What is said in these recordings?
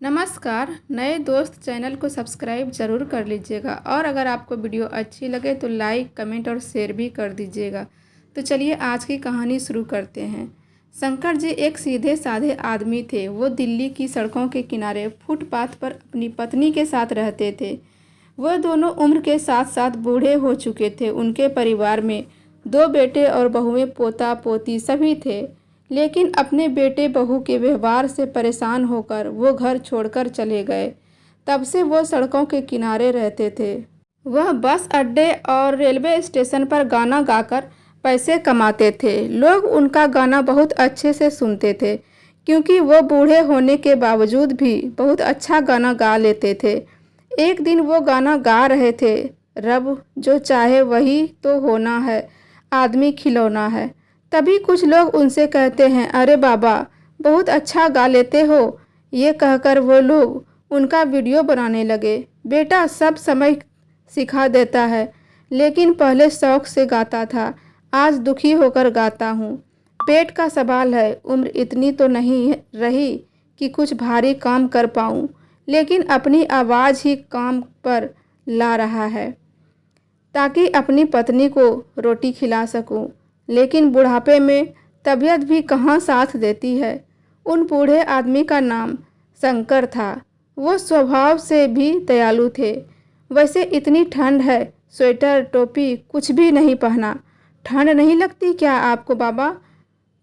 नमस्कार। नए दोस्त चैनल को सब्सक्राइब ज़रूर कर लीजिएगा और अगर आपको वीडियो अच्छी लगे तो लाइक कमेंट और शेयर भी कर दीजिएगा। तो चलिए आज की कहानी शुरू करते हैं। शंकर जी एक सीधे साधे आदमी थे। वो दिल्ली की सड़कों के किनारे फुटपाथ पर अपनी पत्नी के साथ रहते थे। वह दोनों उम्र के साथ साथ बूढ़े हो चुके थे। उनके परिवार में 2 बेटे और बहुएं पोता पोती सभी थे, लेकिन अपने बेटे बहू के व्यवहार से परेशान होकर वो घर छोड़कर चले गए। तब से वो सड़कों के किनारे रहते थे। वह बस अड्डे और रेलवे स्टेशन पर गाना गाकर पैसे कमाते थे। लोग उनका गाना बहुत अच्छे से सुनते थे, क्योंकि वो बूढ़े होने के बावजूद भी बहुत अच्छा गाना गा लेते थे। एक दिन वो गाना गा रहे थे, रब जो चाहे वही तो होना है, आदमी खिलौना है। तभी कुछ लोग उनसे कहते हैं, अरे बाबा बहुत अच्छा गा लेते हो। ये कहकर वो लोग उनका वीडियो बनाने लगे। बेटा सब समय सिखा देता है, लेकिन पहले शौक से गाता था, आज दुखी होकर गाता हूँ। पेट का सवाल है, उम्र इतनी तो नहीं रही कि कुछ भारी काम कर पाऊँ, लेकिन अपनी आवाज़ ही काम पर ला रहा है ताकि अपनी पत्नी को रोटी खिला सकूं। लेकिन बुढ़ापे में तबीयत भी कहाँ साथ देती है। उन बूढ़े आदमी का नाम शंकर था। वो स्वभाव से भी दयालु थे। वैसे इतनी ठंड है, स्वेटर टोपी कुछ भी नहीं पहना। ठंड नहीं लगती क्या आपको बाबा?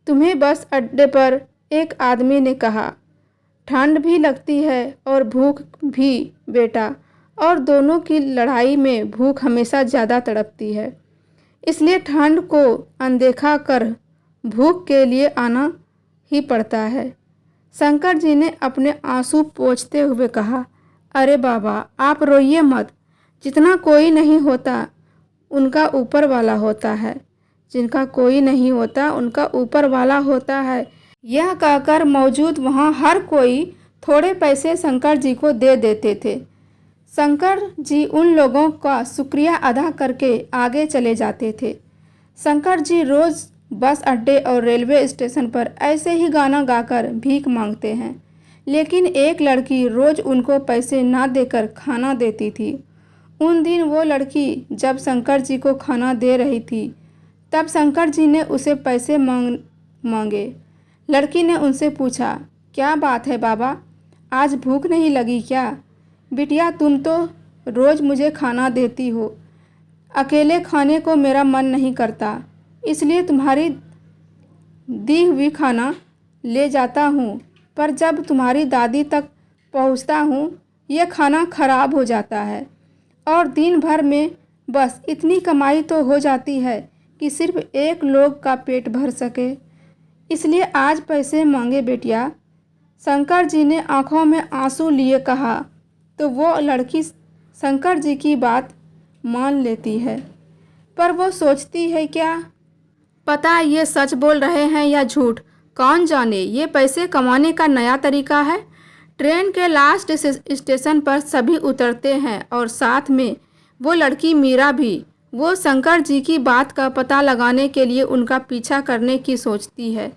तुम्हें बस अड्डे पर एक आदमी ने कहा। ठंड भी लगती है और भूख भी बेटा, और दोनों की लड़ाई में भूख हमेशा ज़्यादा तड़पती है। इसलिए ठंड को अनदेखा कर भूख के लिए आना ही पड़ता है। शंकर जी ने अपने आंसू पोंछते हुए कहा, अरे बाबा आप रोइए मत। जितना कोई नहीं होता उनका ऊपर वाला होता है, जिनका कोई नहीं होता उनका ऊपर वाला होता है। यह कहकर मौजूद वहाँ हर कोई थोड़े पैसे शंकर जी को दे देते थे। शंकर जी उन लोगों का शुक्रिया अदा करके आगे चले जाते थे। शंकर जी रोज़ बस अड्डे और रेलवे स्टेशन पर ऐसे ही गाना गाकर भीख मांगते हैं, लेकिन एक लड़की रोज़ उनको पैसे ना देकर खाना देती थी। उन दिन वो लड़की जब शंकर जी को खाना दे रही थी, तब शंकर जी ने उसे पैसे मांगे। लड़की ने उनसे पूछा, क्या बात है बाबा, आज भूख नहीं लगी क्या? बिटिया तुम तो रोज़ मुझे खाना देती हो, अकेले खाने को मेरा मन नहीं करता, इसलिए तुम्हारी दी हुई खाना ले जाता हूँ, पर जब तुम्हारी दादी तक पहुँचता हूँ यह खाना खराब हो जाता है और दिन भर में बस इतनी कमाई तो हो जाती है कि सिर्फ एक लोग का पेट भर सके, इसलिए आज पैसे मांगे बेटिया। शंकर जी ने आंखों में आंसू लिए कहा। तो वो लड़की शंकर जी की बात मान लेती है, पर वो सोचती है क्या पता ये सच बोल रहे हैं या झूठ, कौन जाने। ये पैसे कमाने का नया तरीका है। ट्रेन के लास्ट स्टेशन पर सभी उतरते हैं और साथ में वो लड़की मीरा भी। वो शंकर जी की बात का पता लगाने के लिए उनका पीछा करने की सोचती है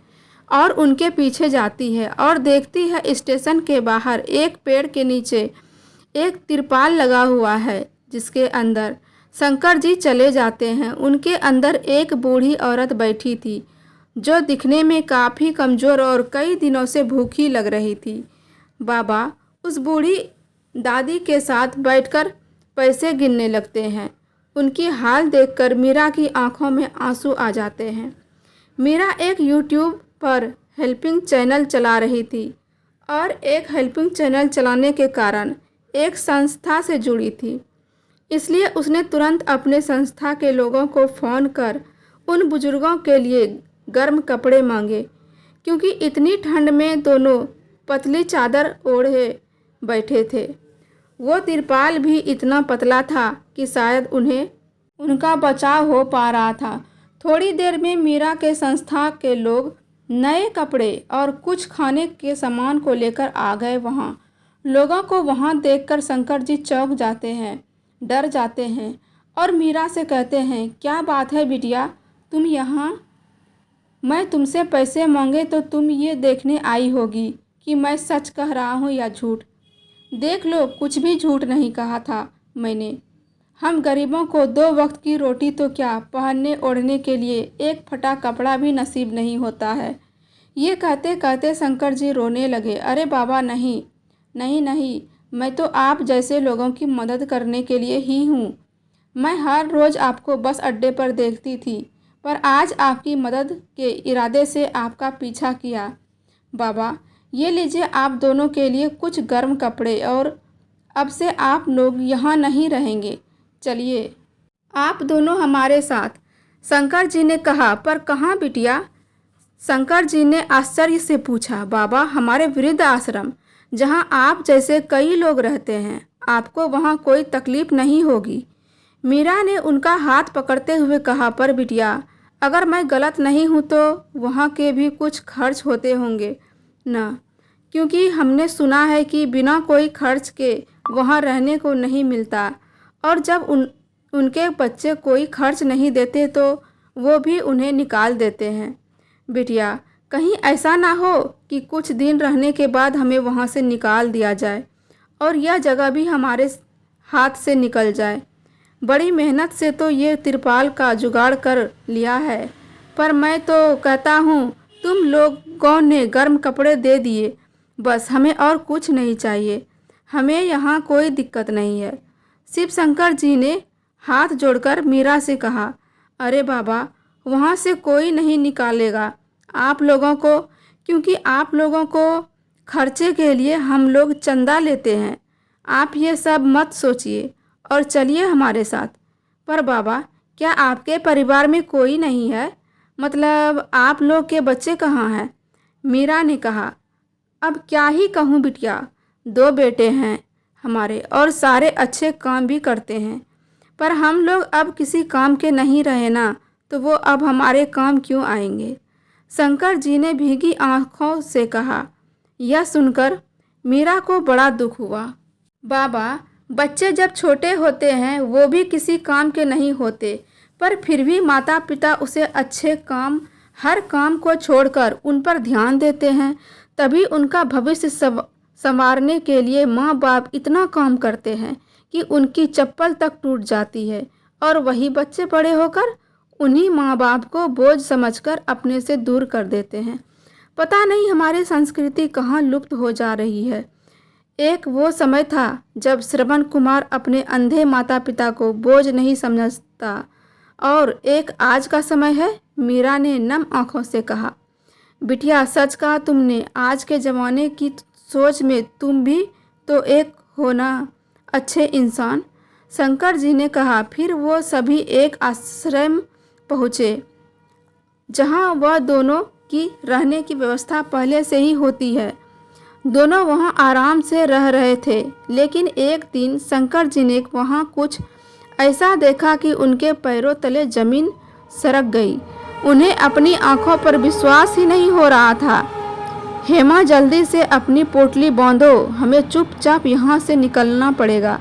और उनके पीछे जाती है और देखती है स्टेशन के बाहर एक पेड़ के नीचे एक तिरपाल लगा हुआ है, जिसके अंदर शंकर जी चले जाते हैं। उनके अंदर एक बूढ़ी औरत बैठी थी, जो दिखने में काफ़ी कमज़ोर और कई दिनों से भूखी लग रही थी। बाबा उस बूढ़ी दादी के साथ बैठकर पैसे गिनने लगते हैं। उनकी हाल देखकर मीरा की आंखों में आंसू आ जाते हैं। मीरा एक यूट्यूब पर हेल्पिंग चैनल चला रही थी और एक हेल्पिंग चैनल चलाने के कारण एक संस्था से जुड़ी थी, इसलिए उसने तुरंत अपने संस्था के लोगों को फ़ोन कर उन बुजुर्गों के लिए गर्म कपड़े मांगे, क्योंकि इतनी ठंड में दोनों पतली चादर ओढ़े बैठे थे। वो तिरपाल भी इतना पतला था कि शायद उन्हें उनका बचाव हो पा रहा था। थोड़ी देर में मीरा के संस्था के लोग नए कपड़े और कुछ खाने के सामान को लेकर आ गए। वहाँ लोगों को वहाँ देखकर शंकर जी चौंक जाते हैं, डर जाते हैं और मीरा से कहते हैं, क्या बात है बिटिया, तुम यहाँ? मैं तुमसे पैसे मांगे तो तुम ये देखने आई होगी कि मैं सच कह रहा हूँ या झूठ। देख लो, कुछ भी झूठ नहीं कहा था मैंने। हम गरीबों को 2 वक्त की रोटी तो क्या, पहनने ओढ़ने के लिए एक फटा कपड़ा भी नसीब नहीं होता है। ये कहते कहते शंकर जी रोने लगे। अरे बाबा नहीं, नहीं नहीं, मैं तो आप जैसे लोगों की मदद करने के लिए ही हूँ। मैं हर रोज़ आपको बस अड्डे पर देखती थी, पर आज आपकी मदद के इरादे से आपका पीछा किया। बाबा, ये लीजिए आप दोनों के लिए कुछ गर्म कपड़े, और अब से आप लोग यहाँ नहीं रहेंगे। चलिए आप दोनों हमारे साथ। शंकर जी ने कहा, पर कहाँ बिटिया? शंकर जी ने आश्चर्य से पूछा। बाबा, हमारे वृद्ध आश्रम, जहाँ आप जैसे कई लोग रहते हैं। आपको वहाँ कोई तकलीफ नहीं होगी। मीरा ने उनका हाथ पकड़ते हुए कहा, पर बिटिया, अगर मैं गलत नहीं हूँ तो वहाँ के भी कुछ खर्च होते होंगे ना? क्योंकि हमने सुना है कि बिना कोई खर्च के वहाँ रहने को नहीं मिलता, और जब उनके बच्चे कोई खर्च नहीं देते तो वो भी उन्हें निकाल देते हैं। बिटिया, कहीं ऐसा ना हो कि कुछ दिन रहने के बाद हमें वहाँ से निकाल दिया जाए और यह जगह भी हमारे हाथ से निकल जाए। बड़ी मेहनत से तो ये तिरपाल का जुगाड़ कर लिया है, पर मैं तो कहता हूँ तुम लोगों ने गर्म कपड़े दे दिए, बस हमें और कुछ नहीं चाहिए। हमें यहाँ कोई दिक्कत नहीं है। शिव शंकर जी ने हाथ जोड़कर मीरा से कहा, अरे बाबा, वहाँ से कोई नहीं निकालेगा आप लोगों को, क्योंकि आप लोगों को खर्चे के लिए हम लोग चंदा लेते हैं। आप ये सब मत सोचिए और चलिए हमारे साथ। पर बाबा, क्या आपके परिवार में कोई नहीं है? मतलब आप लोग के बच्चे कहाँ हैं? मीरा ने कहा, अब क्या ही कहूँ बिटिया, 2 बेटे हैं हमारे और सारे अच्छे काम भी करते हैं, पर हम लोग अब किसी काम के नहीं रहे ना, तो वो अब हमारे काम क्यों आएंगे? शंकर जी ने भीगी आंखों से कहा। यह सुनकर मीरा को बड़ा दुख हुआ। बाबा, बच्चे जब छोटे होते हैं वो भी किसी काम के नहीं होते, पर फिर भी माता पिता उसे अच्छे काम, हर काम को छोड़कर उन पर ध्यान देते हैं। तभी उनका भविष्य संवारने के लिए माँ बाप इतना काम करते हैं कि उनकी चप्पल तक टूट जाती है, और वही बच्चे बड़े होकर उन्हीं माँ बाप को बोझ समझकर अपने से दूर कर देते हैं। पता नहीं हमारी संस्कृति कहाँ लुप्त हो जा रही है। एक वो समय था जब श्रवण कुमार अपने अंधे माता पिता को बोझ नहीं समझता, और एक आज का समय है। मीरा ने नम आंखों से कहा। बिटिया, सच कहा तुमने। आज के ज़माने की सोच में तुम भी तो एक हो ना अच्छे इंसान। शंकर जी ने कहा। फिर वो सभी एक आश्रम पहुँचे, जहाँ वह दोनों की रहने की व्यवस्था पहले से ही होती है। दोनों वहाँ आराम से रह रहे थे, लेकिन एक दिन शंकर जी ने वहाँ कुछ ऐसा देखा कि उनके पैरों तले जमीन सरक गई। उन्हें अपनी आंखों पर विश्वास ही नहीं हो रहा था। हेमा, जल्दी से अपनी पोटली बांधो, हमें चुपचाप यहाँ से निकलना पड़ेगा,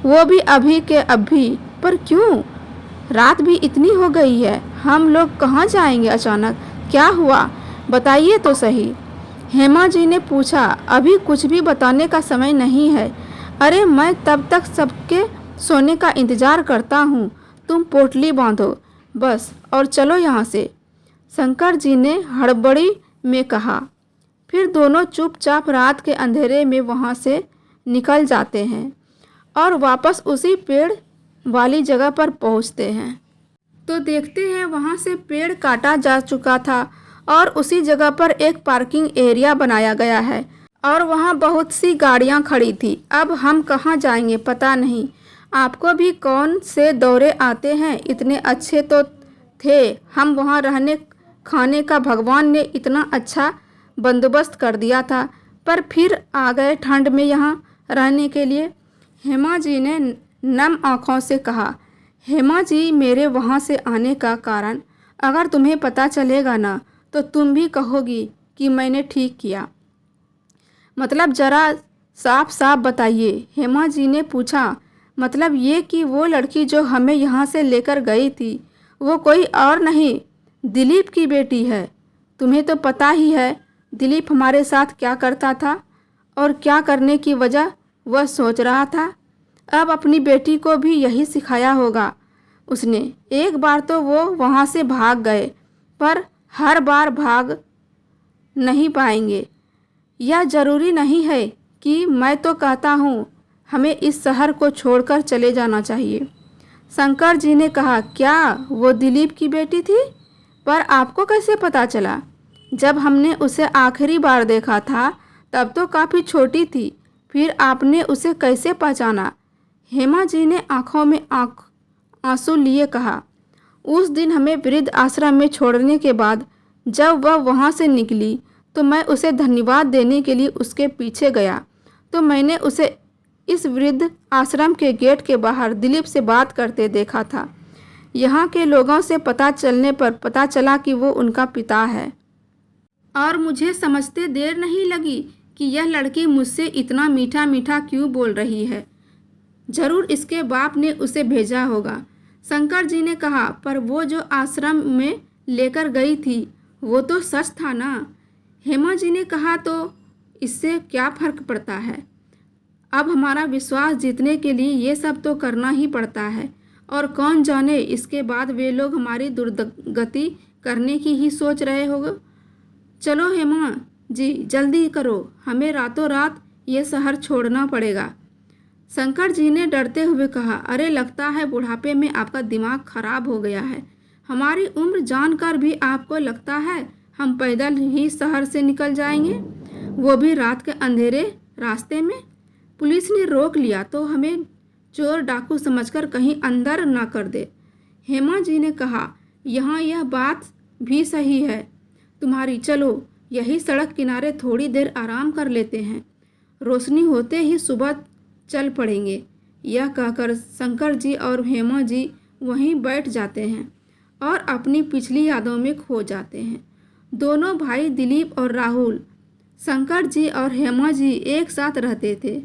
वो भी अभी के अभी। पर क्यों? रात भी इतनी हो गई है, हम लोग कहाँ जाएंगे अचानक? क्या हुआ, बताइए तो सही। हेमा जी ने पूछा। अभी कुछ भी बताने का समय नहीं है। अरे, मैं तब तक सबके सोने का इंतज़ार करता हूँ। तुम पोटली बांधो बस और चलो यहाँ से, शंकर जी ने हड़बड़ी में कहा। फिर दोनों चुपचाप रात के अंधेरे में वहाँ से निकल जाते हैं और वापस उसी पेड़ वाली जगह पर पहुँचते हैं तो देखते हैं वहाँ से पेड़ काटा जा चुका था और उसी जगह पर एक पार्किंग एरिया बनाया गया है और वहाँ बहुत सी गाड़ियाँ खड़ी थी। अब हम कहाँ जाएंगे पता नहीं। आपको भी कौन से दौरे आते हैं? इतने अच्छे तो थे हम, वहाँ रहने खाने का भगवान ने इतना अच्छा बंदोबस्त कर दिया था, पर फिर आ गए ठंड में यहाँ रहने के लिए। हेमा जी ने नम आँखों से कहा। हेमा जी, मेरे वहाँ से आने का कारण अगर तुम्हें पता चलेगा ना, तो तुम भी कहोगी कि मैंने ठीक किया। मतलब ज़रा साफ साफ बताइए। हेमा जी ने पूछा। मतलब ये कि वो लड़की जो हमें यहाँ से लेकर गई थी, वो कोई और नहीं, दिलीप की बेटी है। तुम्हें तो पता ही है, दिलीप हमारे साथ क्या करता था और क्या करने की वजह वह सोच रहा था। अब अपनी बेटी को भी यही सिखाया होगा उसने। एक बार तो वो वहाँ से भाग गए, पर हर बार भाग नहीं पाएंगे। यह ज़रूरी नहीं है कि मैं तो कहता हूँ हमें इस शहर को छोड़कर चले जाना चाहिए। शंकर जी ने कहा, क्या वो दिलीप की बेटी थी? पर आपको कैसे पता चला? जब हमने उसे आखिरी बार देखा था तब तो काफ़ी छोटी थी, फिर आपने उसे कैसे पहचाना? हेमा जी ने आंखों में आंसू लिए कहा, उस दिन हमें वृद्ध आश्रम में छोड़ने के बाद जब वह वहाँ से निकली तो मैं उसे धन्यवाद देने के लिए उसके पीछे गया तो मैंने उसे इस वृद्ध आश्रम के गेट के बाहर दिलीप से बात करते देखा था। यहाँ के लोगों से पता चलने पर पता चला कि वो उनका पिता है, और मुझे समझते देर नहीं लगी कि यह लड़की मुझसे इतना मीठा मीठा क्यों बोल रही है। जरूर इसके बाप ने उसे भेजा होगा। शंकर जी ने कहा, पर वो जो आश्रम में लेकर गई थी वो तो सच था ना? हेमा जी ने कहा, तो इससे क्या फर्क पड़ता है? अब हमारा विश्वास जीतने के लिए ये सब तो करना ही पड़ता है, और कौन जाने इसके बाद वे लोग हमारी दुर्गति करने की ही सोच रहे होंगे। चलो हेमा जी जल्दी करो, हमें रातों रात ये शहर छोड़ना पड़ेगा। शंकर जी ने डरते हुए कहा, अरे लगता है बुढ़ापे में आपका दिमाग खराब हो गया है। हमारी उम्र जानकर भी आपको लगता है हम पैदल ही शहर से निकल जाएंगे, वो भी रात के अंधेरे रास्ते में? पुलिस ने रोक लिया तो हमें चोर डाकू समझकर कहीं अंदर ना कर दे। हेमा जी ने कहा, यहाँ यह बात भी सही है तुम्हारी, चलो यही सड़क किनारे थोड़ी देर आराम कर लेते हैं, रोशनी होते ही सुबह चल पड़ेंगे। यह कहकर शंकर जी और हेमा जी वहीं बैठ जाते हैं और अपनी पिछली यादों में खो जाते हैं। दोनों भाई दिलीप और राहुल शंकर जी और हेमा जी एक साथ रहते थे।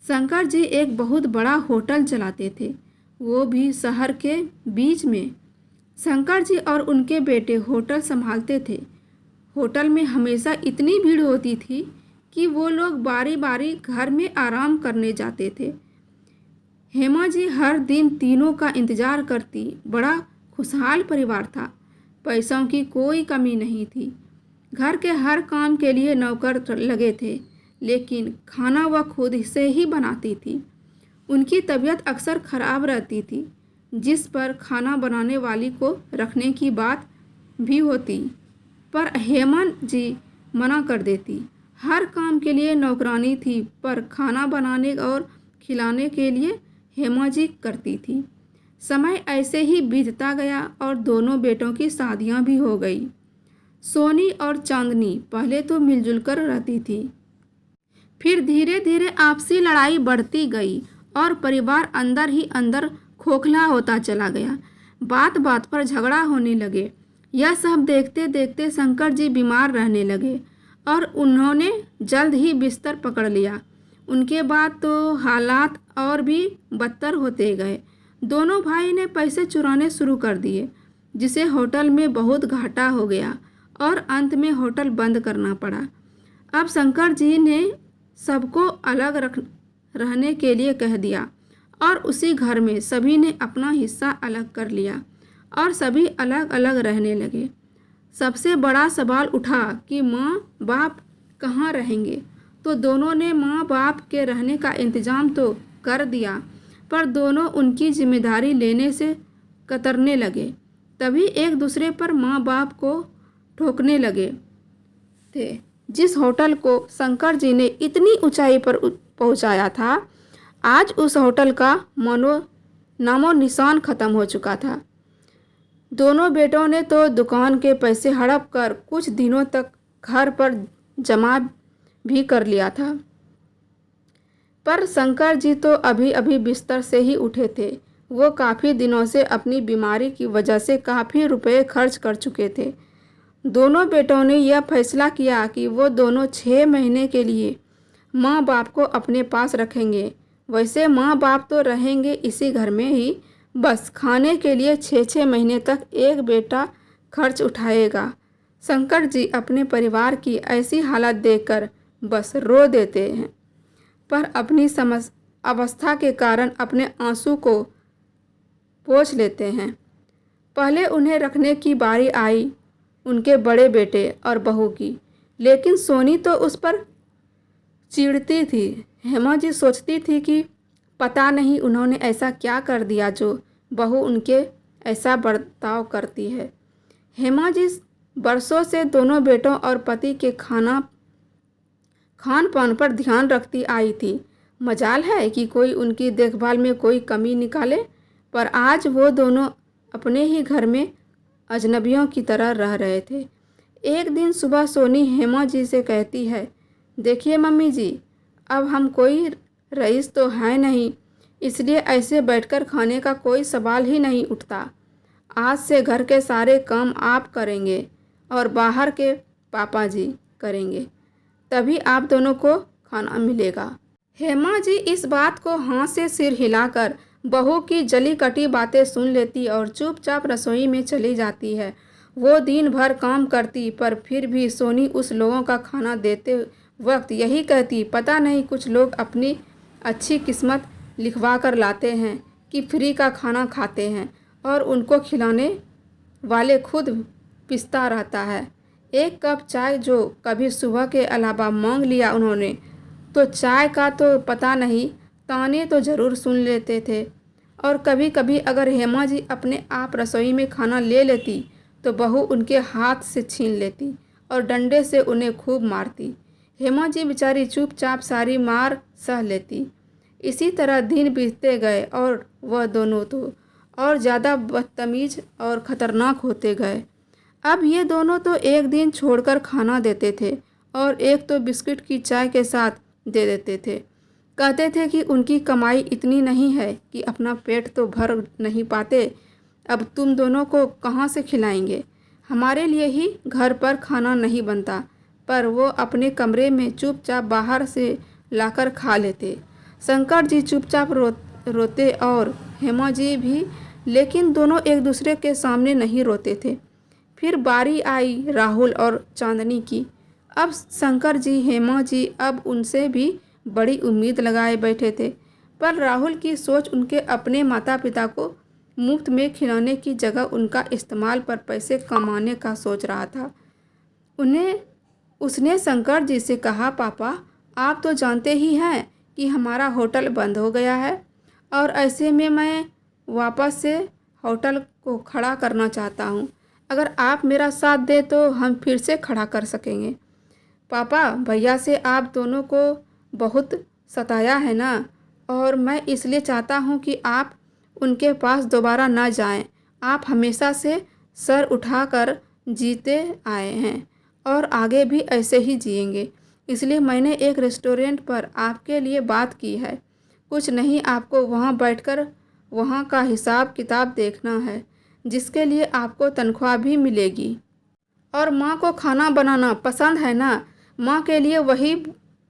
शंकर जी एक बहुत बड़ा होटल चलाते थे, वो भी शहर के बीच में। शंकर जी और उनके बेटे होटल संभालते थे। होटल में हमेशा इतनी भीड़ होती थी कि वो लोग बारी बारी घर में आराम करने जाते थे। हेमा जी हर दिन तीनों का इंतज़ार करती। बड़ा खुशहाल परिवार था, पैसों की कोई कमी नहीं थी। घर के हर काम के लिए नौकर लगे थे, लेकिन खाना वह खुद से ही बनाती थी। उनकी तबीयत अक्सर ख़राब रहती थी, जिस पर खाना बनाने वाली को रखने की बात भी होती, पर हेमा जी मना कर देती। हर काम के लिए नौकरानी थी, पर खाना बनाने और खिलाने के लिए हेमा जी करती थी। समय ऐसे ही बीतता गया और दोनों बेटों की शादियां भी हो गई। सोनी और चांदनी पहले तो मिलजुल कर रहती थी, फिर धीरे धीरे आपसी लड़ाई बढ़ती गई और परिवार अंदर ही अंदर खोखला होता चला गया। बात बात पर झगड़ा होने लगे। यह सब देखते देखते शंकर जी बीमार रहने लगे और उन्होंने जल्द ही बिस्तर पकड़ लिया। उनके बाद तो हालात और भी बदतर होते गए। दोनों भाई ने पैसे चुराने शुरू कर दिए, जिसे होटल में बहुत घाटा हो गया और अंत में होटल बंद करना पड़ा। अब शंकर जी ने सबको अलग रहने के लिए कह दिया और उसी घर में सभी ने अपना हिस्सा अलग कर लिया और सभी अलग अलग रहने लगे। सबसे बड़ा सवाल उठा कि माँ बाप कहाँ रहेंगे, तो दोनों ने माँ बाप के रहने का इंतज़ाम तो कर दिया, पर दोनों उनकी जिम्मेदारी लेने से कतरने लगे। तभी एक दूसरे पर माँ बाप को ठोकने लगे थे। जिस होटल को शंकर जी ने इतनी ऊंचाई पर पहुंचाया था, आज उस होटल का नामो निशान ख़त्म हो चुका था। दोनों बेटों ने तो दुकान के पैसे हड़प कर कुछ दिनों तक घर पर जमा भी कर लिया था, पर शंकर जी तो अभी अभी बिस्तर से ही उठे थे। वो काफ़ी दिनों से अपनी बीमारी की वजह से काफ़ी रुपए खर्च कर चुके थे। दोनों बेटों ने यह फैसला किया कि वो दोनों 6 महीने के लिए माँ बाप को अपने पास रखेंगे। वैसे माँ बाप तो रहेंगे इसी घर में ही, बस खाने के लिए 6-6 महीने तक एक बेटा खर्च उठाएगा। शंकर जी अपने परिवार की ऐसी हालत देखकर बस रो देते हैं, पर अपनी अवस्था के कारण अपने आंसू को पोंछ लेते हैं। पहले उन्हें रखने की बारी आई उनके बड़े बेटे और बहू की, लेकिन सोनी तो उस पर चिढ़ती थी। हेमा जी सोचती थी कि पता नहीं उन्होंने ऐसा क्या कर दिया जो बहू उनके ऐसा बर्ताव करती है। हेमा जी बरसों से दोनों बेटों और पति के खान पान पर ध्यान रखती आई थी। मजाल है कि कोई उनकी देखभाल में कोई कमी निकाले, पर आज वो दोनों अपने ही घर में अजनबियों की तरह रह रहे थे। एक दिन सुबह सोनी हेमा जी से कहती है, देखिए मम्मी जी, अब हम कोई रईस तो हैं नहीं, इसलिए ऐसे बैठकर खाने का कोई सवाल ही नहीं उठता। आज से घर के सारे काम आप करेंगे और बाहर के पापा जी करेंगे, तभी आप दोनों को खाना मिलेगा। हेमा जी इस बात को हाँ से सिर हिलाकर बहू की जली कटी बातें सुन लेती और चुपचाप रसोई में चली जाती है। वो दिन भर काम करती, पर फिर भी सोनी उस लोगों का खाना देते वक्त यही कहती, पता नहीं कुछ लोग अपनी अच्छी किस्मत लिखवा कर लाते हैं कि फ्री का खाना खाते हैं और उनको खिलाने वाले खुद पिसता रहता है। एक कप चाय जो कभी सुबह के अलावा मांग लिया उन्होंने, तो चाय का तो पता नहीं, ताने तो ज़रूर सुन लेते थे। और कभी कभी अगर हेमा जी अपने आप रसोई में खाना ले लेती तो बहू उनके हाथ से छीन लेती और डंडे से उन्हें खूब मारती। हेमा जी बेचारी चुपचाप सारी मार सह लेती। इसी तरह दिन बीतते गए और वह दोनों तो और ज़्यादा बदतमीज और ख़तरनाक होते गए। अब ये दोनों तो एक दिन छोड़कर खाना देते थे और एक तो बिस्किट की चाय के साथ दे देते थे। कहते थे कि उनकी कमाई इतनी नहीं है कि अपना पेट तो भर नहीं पाते, अब तुम दोनों को कहाँ से खिलाएंगे, हमारे लिए ही घर पर खाना नहीं बनता। पर वो अपने कमरे में चुपचाप बाहर से लाकर खा लेते। शंकर जी चुपचाप रोते और हेमा जी भी, लेकिन दोनों एक दूसरे के सामने नहीं रोते थे। फिर बारी आई राहुल और चांदनी की। अब शंकर जी हेमा जी अब उनसे भी बड़ी उम्मीद लगाए बैठे थे, पर राहुल की सोच उनके अपने माता पिता को मुफ्त में खिलाने की जगह उनका इस्तेमाल पर पैसे कमाने का सोच रहा था। उसने शंकर जी से कहा, पापा आप तो जानते ही हैं कि हमारा होटल बंद हो गया है और ऐसे में मैं वापस से होटल को खड़ा करना चाहता हूँ। अगर आप मेरा साथ दें तो हम फिर से खड़ा कर सकेंगे। पापा भैया से आप दोनों को बहुत सताया है ना, और मैं इसलिए चाहता हूँ कि आप उनके पास दोबारा ना जाएं। आप हमेशा से सर उठाकर जीते आए हैं और आगे भी ऐसे ही जिएंगे, इसलिए मैंने एक रेस्टोरेंट पर आपके लिए बात की है। कुछ नहीं, आपको वहाँ बैठकर वहाँ का हिसाब किताब देखना है, जिसके लिए आपको तनख्वाह भी मिलेगी। और माँ को खाना बनाना पसंद है ना, माँ के लिए वही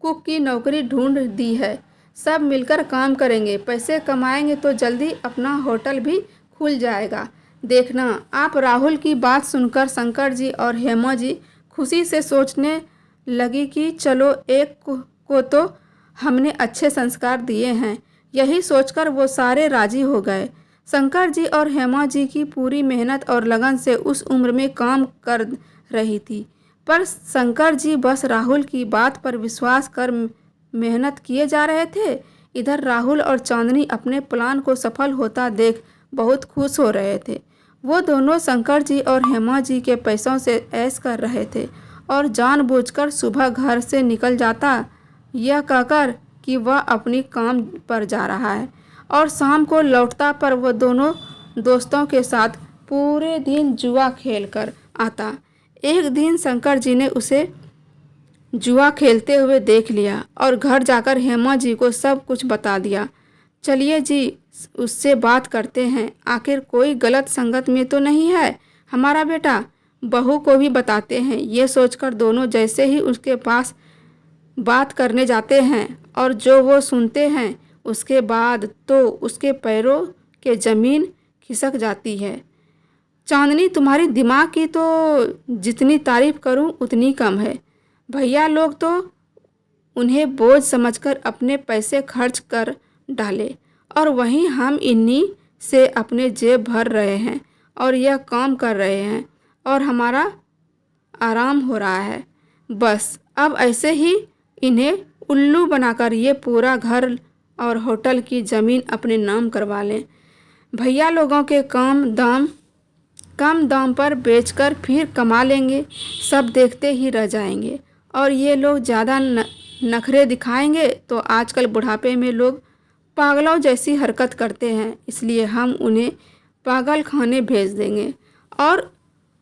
कुक की नौकरी ढूंढ दी है। सब मिलकर काम करेंगे, पैसे कमाएंगे तो जल्दी अपना होटल भी खुल जाएगा। देखना। आप राहुल की बात सुनकर शंकर जी और हेमा जी खुशी से सोचने लगी कि चलो एक को तो हमने अच्छे संस्कार दिए हैं। यही सोचकर वो सारे राजी हो गए। शंकर जी और हेमा जी की पूरी मेहनत और लगन से उस उम्र में काम कर रही थी, पर शंकर जी बस राहुल की बात पर विश्वास कर मेहनत किए जा रहे थे। इधर राहुल और चांदनी अपने प्लान को सफल होता देख बहुत खुश हो रहे थे। वो दोनों शंकर जी और हेमा जी के पैसों से ऐश कर रहे थे और जानबूझकर सुबह घर से निकल जाता यह कहकर कि वह अपनी काम पर जा रहा है, और शाम को लौटता पर वह दोनों दोस्तों के साथ पूरे दिन जुआ खेल कर आता। एक दिन शंकर जी ने उसे जुआ खेलते हुए देख लिया और घर जाकर हेमा जी को सब कुछ बता दिया। चलिए जी उससे बात करते हैं, आखिर कोई गलत संगत में तो नहीं है हमारा बेटा। बहू को भी बताते हैं। ये सोचकर दोनों जैसे ही उसके पास बात करने जाते हैं और जो वो सुनते हैं उसके बाद तो उसके पैरों के ज़मीन खिसक जाती है। चांदनी, तुम्हारी दिमाग की तो जितनी तारीफ करूं उतनी कम है। भैया लोग तो उन्हें बोझ समझकर अपने पैसे खर्च कर डाले और वहीं हम इन्हीं से अपने जेब भर रहे हैं और यह काम कर रहे हैं और हमारा आराम हो रहा है। बस अब ऐसे ही इन्हें उल्लू बनाकर ये पूरा घर और होटल की ज़मीन अपने नाम करवा लें। भैया लोगों के कम दाम पर बेचकर फिर कमा लेंगे, सब देखते ही रह जाएंगे। और ये लोग ज़्यादा नखरे दिखाएंगे तो आजकल बुढ़ापे में लोग पागलों जैसी हरकत करते हैं, इसलिए हम उन्हें पागल खाने भेज देंगे और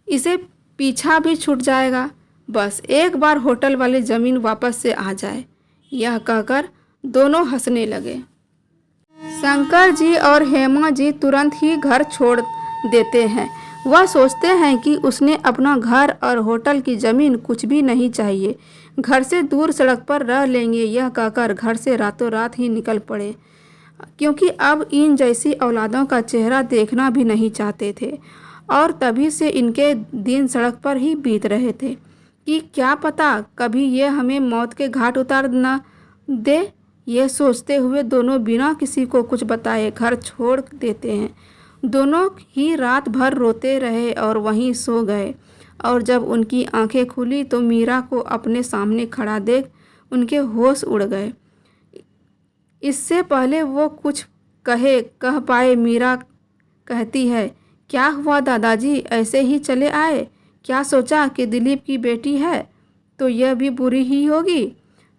इसे पीछा भी छूट जाएगा। बस एक बार होटल वाली ज़मीन वापस से आ जाए। यह कहकर दोनों हंसने लगे। शंकर जी और हेमा जी तुरंत ही घर छोड़ देते हैं। वह सोचते हैं कि उसने अपना घर और होटल की ज़मीन कुछ भी नहीं चाहिए, घर से दूर सड़क पर रह लेंगे। यह कहकर घर से रातों रात ही निकल पड़े, क्योंकि अब इन जैसी औलादों का चेहरा देखना भी नहीं चाहते थे। और तभी से इनके दिन सड़क पर ही बीत रहे थे कि क्या पता कभी ये हमें मौत के घाट उतार न दे। ये सोचते हुए दोनों बिना किसी को कुछ बताए घर छोड़ देते हैं। दोनों ही रात भर रोते रहे और वहीं सो गए। और जब उनकी आंखें खुली तो मीरा को अपने सामने खड़ा देख उनके होश उड़ गए। इससे पहले वो कुछ कह पाए, मीरा कहती है, क्या हुआ दादाजी, ऐसे ही चले आए? क्या सोचा कि दिलीप की बेटी है तो यह भी बुरी ही होगी?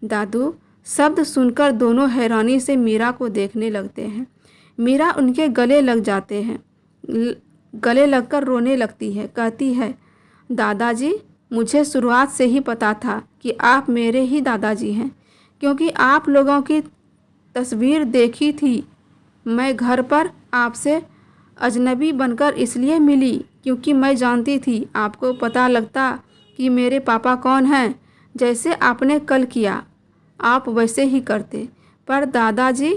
दादू शब्द सुनकर दोनों हैरानी से मीरा को देखने लगते हैं। मीरा उनके गले लग जाते हैं, गले लगकर रोने लगती है। कहती है, दादाजी मुझे शुरुआत से ही पता था कि आप मेरे ही दादाजी हैं, क्योंकि आप लोगों की तस्वीर देखी थी। मैं घर पर आपसे अजनबी बनकर इसलिए मिली क्योंकि मैं जानती थी आपको पता लगता कि मेरे पापा कौन हैं। जैसे आपने कल किया आप वैसे ही करते। पर दादाजी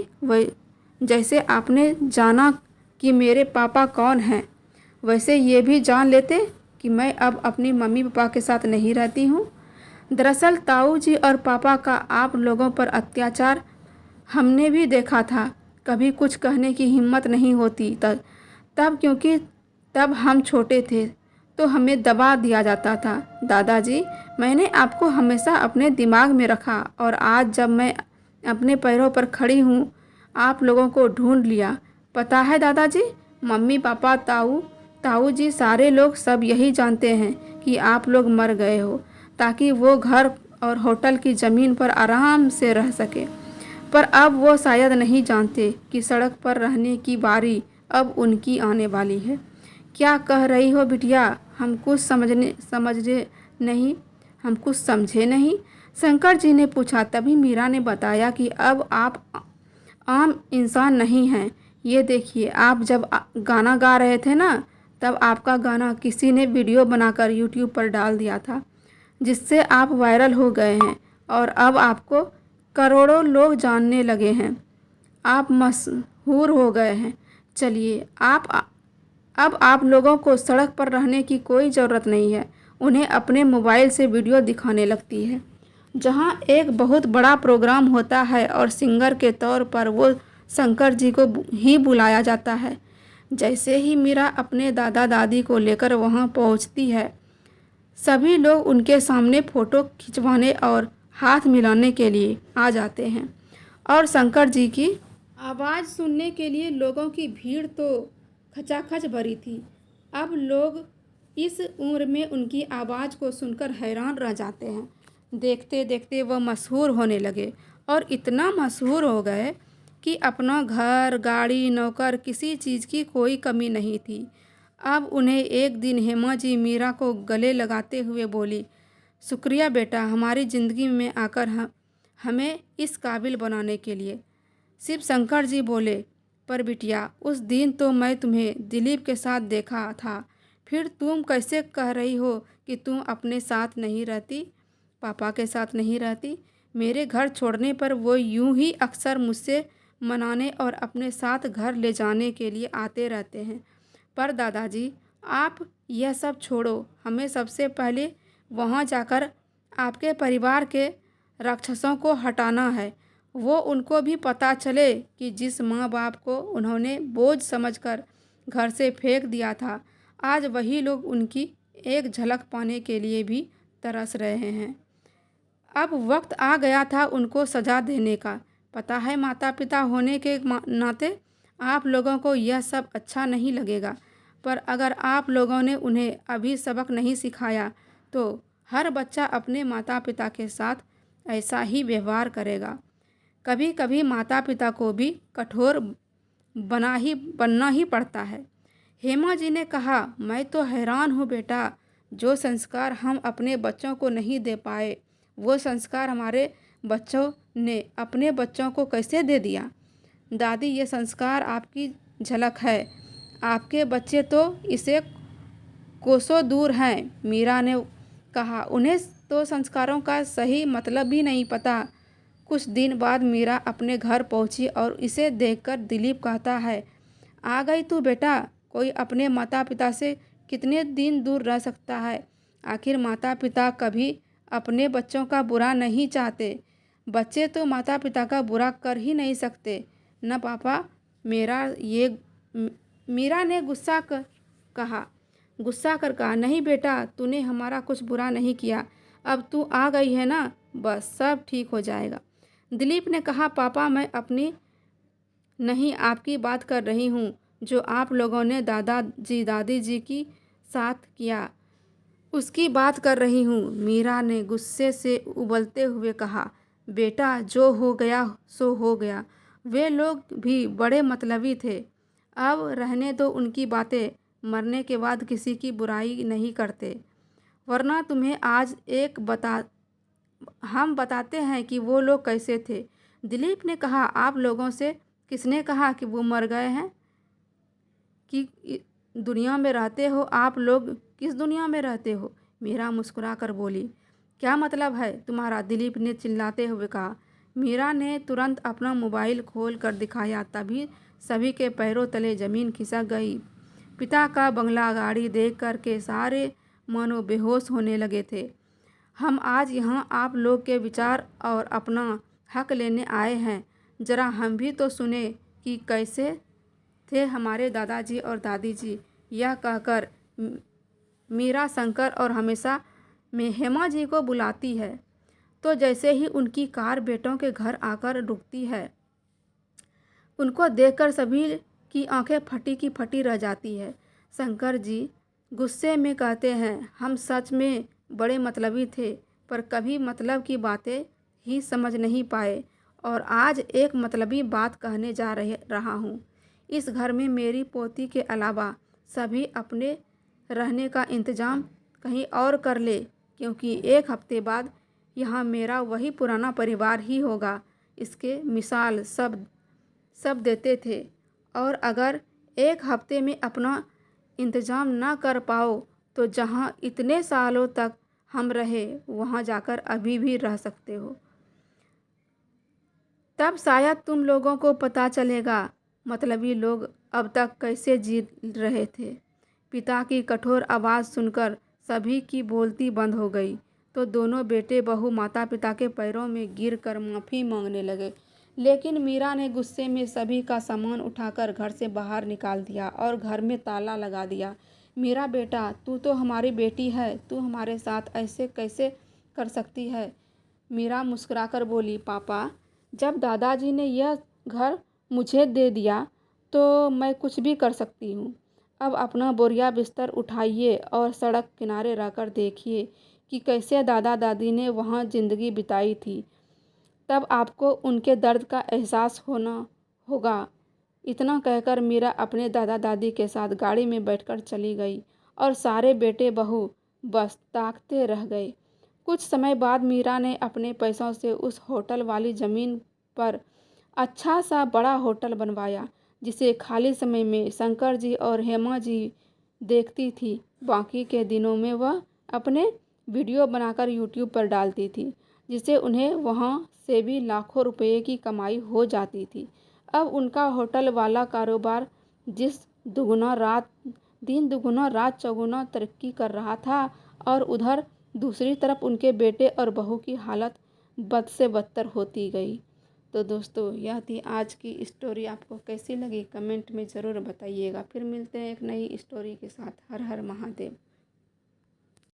जैसे आपने जाना कि मेरे पापा कौन हैं, वैसे ये भी जान लेते कि मैं अब अपनी मम्मी पापा के साथ नहीं रहती हूँ। दरअसल ताऊ जी और पापा का आप लोगों पर अत्याचार हमने भी देखा था। कभी कुछ कहने की हिम्मत नहीं होती तब क्योंकि तब हम छोटे थे तो हमें दबा दिया जाता था। दादाजी मैंने आपको हमेशा अपने दिमाग में रखा और आज जब मैं अपने पैरों पर खड़ी हूँ आप लोगों को ढूंढ लिया। पता है दादाजी, मम्मी पापा ताऊ जी सारे लोग सब यही जानते हैं कि आप लोग मर गए हो ताकि वो घर और होटल की ज़मीन पर आराम से रह सके। पर अब वो शायद नहीं जानते कि सड़क पर रहने की बारी अब उनकी आने वाली है। क्या कह रही हो बिटिया, हम कुछ समझे नहीं। शंकर जी ने पूछा। तभी मीरा ने बताया कि अब आप आम इंसान नहीं हैं। ये देखिए, आप जब गाना गा रहे थे ना, तब आपका गाना किसी ने वीडियो बनाकर यूट्यूब पर डाल दिया था, जिससे आप वायरल हो गए हैं और अब आपको करोड़ों लोग जानने लगे हैं। आप मशहूर हो गए हैं। चलिए अब आप लोगों को सड़क पर रहने की कोई ज़रूरत नहीं है। उन्हें अपने मोबाइल से वीडियो दिखाने लगती है, जहां एक बहुत बड़ा प्रोग्राम होता है और सिंगर के तौर पर वो शंकर जी को ही बुलाया जाता है। जैसे ही मीरा अपने दादा दादी को लेकर वहां पहुंचती है, सभी लोग उनके सामने फ़ोटो खिंचवाने और हाथ मिलाने के लिए आ जाते हैं और शंकर जी की आवाज़ सुनने के लिए लोगों की भीड़ तो खचाखच भरी थी। अब लोग इस उम्र में उनकी आवाज़ को सुनकर हैरान रह जाते हैं। देखते देखते वह मशहूर होने लगे और इतना मशहूर हो गए कि अपना घर गाड़ी नौकर किसी चीज़ की कोई कमी नहीं थी। अब उन्हें एक दिन हेमा जी मीरा को गले लगाते हुए बोली, शुक्रिया बेटा हमारी ज़िंदगी में आकर हमें इस काबिल बनाने के लिए। शिव शंकर जी बोले, पर बिटिया उस दिन तो मैं तुम्हें दिलीप के साथ देखा था, फिर तुम कैसे कह रही हो कि तुम अपने साथ नहीं रहती, पापा के साथ नहीं रहती? मेरे घर छोड़ने पर वो यूं ही अक्सर मुझसे मनाने और अपने साथ घर ले जाने के लिए आते रहते हैं। पर दादाजी आप यह सब छोड़ो, हमें सबसे पहले वहाँ जाकर आपके परिवार के राक्षसों को हटाना है। वो उनको भी पता चले कि जिस माँ बाप को उन्होंने बोझ समझकर घर से फेंक दिया था, आज वही लोग उनकी एक झलक पाने के लिए भी तरस रहे हैं। अब वक्त आ गया था उनको सज़ा देने का। पता है, माता पिता होने के नाते आप लोगों को यह सब अच्छा नहीं लगेगा, पर अगर आप लोगों ने उन्हें अभी सबक नहीं सिखाया तो हर बच्चा अपने माता पिता के साथ ऐसा ही व्यवहार करेगा। कभी कभी माता पिता को भी कठोर बनना ही पड़ता है। हेमा जी ने कहा, मैं तो हैरान हूँ बेटा, जो संस्कार हम अपने बच्चों को नहीं दे पाए वो संस्कार हमारे बच्चों ने अपने बच्चों को कैसे दे दिया। दादी, ये संस्कार आपकी झलक है, आपके बच्चे तो इसे कोसों दूर हैं। मीरा ने कहा, उन्हें तो संस्कारों का सही मतलब भी नहीं पता। कुछ दिन बाद मीरा अपने घर पहुंची और इसे देखकर दिलीप कहता है, आ गई तू बेटा। कोई अपने माता पिता से कितने दिन दूर रह सकता है। आखिर माता पिता कभी अपने बच्चों का बुरा नहीं चाहते। बच्चे तो माता पिता का बुरा कर ही नहीं सकते न पापा। मीरा ने गुस्सा कर कहा, नहीं बेटा, तूने हमारा कुछ बुरा नहीं किया। अब तू आ गई है ना, बस सब ठीक हो जाएगा। दिलीप ने कहा, पापा, मैं अपनी नहीं आपकी बात कर रही हूँ, जो आप लोगों ने दादाजी दादी जी की साथ किया उसकी बात कर रही हूँ। मीरा ने गुस्से से उबलते हुए कहा, बेटा, जो हो गया सो हो गया। वे लोग भी बड़े मतलबी थे। अब रहने दो उनकी बातें। मरने के बाद किसी की बुराई नहीं करते। वरना तुम्हें आज हम बताते हैं कि वो लोग कैसे थे। दिलीप ने कहा, आप लोगों से किसने कहा कि वो मर गए हैं? कि दुनिया में रहते हो आप लोग? किस दुनिया में रहते हो? मीरा मुस्कुरा कर बोली, क्या मतलब है तुम्हारा? दिलीप ने चिल्लाते हुए कहा। मीरा ने तुरंत अपना मोबाइल खोल कर दिखाया। तभी सभी के पैरों तले ज़मीन खिसक गई। पिता का बंगला, गाड़ी देख कर के सारे मानो बेहोश होने लगे थे। हम आज यहाँ आप लोग के विचार और अपना हक लेने आए हैं। ज़रा हम भी तो सुने कि कैसे थे हमारे दादाजी और दादी जी। यह कहकर मीरा शंकर और हमेशा में हेमा जी को बुलाती है तो जैसे ही उनकी कार बेटों के घर आकर रुकती है, उनको देखकर सभी की आंखें फटी की फटी रह जाती है। शंकर जी गुस्से में कहते हैं, हम सच में बड़े मतलबी थे, पर कभी मतलब की बातें ही समझ नहीं पाए, और आज एक मतलबी बात कहने रहा हूँ। इस घर में मेरी पोती के अलावा सभी अपने रहने का इंतज़ाम कहीं और कर ले, क्योंकि एक हफ्ते बाद यहाँ मेरा वही पुराना परिवार ही होगा। इसके मिसाल सब देते थे, और अगर एक हफ्ते में अपना इंतज़ाम ना कर पाओ तो जहाँ इतने सालों तक हम रहे वहाँ जाकर अभी भी रह सकते हो। तब शायद तुम लोगों को पता चलेगा मतलबी लोग अब तक कैसे जी रहे थे। पिता की कठोर आवाज़ सुनकर सभी की बोलती बंद हो गई तो दोनों बेटे बहू माता पिता के पैरों में गिरकर माफ़ी मांगने लगे। लेकिन मीरा ने गुस्से में सभी का सामान उठाकर घर से बाहर निकाल दिया और घर में ताला लगा दिया। मीरा बेटा, तू तो हमारी बेटी है, तू हमारे साथ ऐसे कैसे कर सकती है? मीरा मुस्कुराकर बोली, पापा, जब दादाजी ने यह घर मुझे दे दिया तो मैं कुछ भी कर सकती हूँ। अब अपना बोरिया बिस्तर उठाइए और सड़क किनारे रहकर देखिए कि कैसे दादा दादी ने वहाँ ज़िंदगी बिताई थी। तब आपको उनके दर्द का एहसास होना होगा। इतना कहकर मीरा अपने दादा दादी के साथ गाड़ी में बैठकर चली गई और सारे बेटे बहू बस ताकते रह गए। कुछ समय बाद मीरा ने अपने पैसों से उस होटल वाली ज़मीन पर अच्छा सा बड़ा होटल बनवाया, जिसे खाली समय में शंकर जी और हेमा जी देखती थी। बाकी के दिनों में वह अपने वीडियो बनाकर यूट्यूब पर डालती थी, जिससे उन्हें वहाँ से भी लाखों रुपए की कमाई हो जाती थी। अब उनका होटल वाला कारोबार जिस दुगना रात दिन दुगुना रात चौगुना तरक्की कर रहा था और उधर दूसरी तरफ उनके बेटे और बहू की हालत बद से बदतर होती गई। तो दोस्तों यह थी आज की स्टोरी। आपको कैसी लगी कमेंट में ज़रूर बताइएगा। फिर मिलते हैं एक नई स्टोरी के साथ। हर हर महादेव।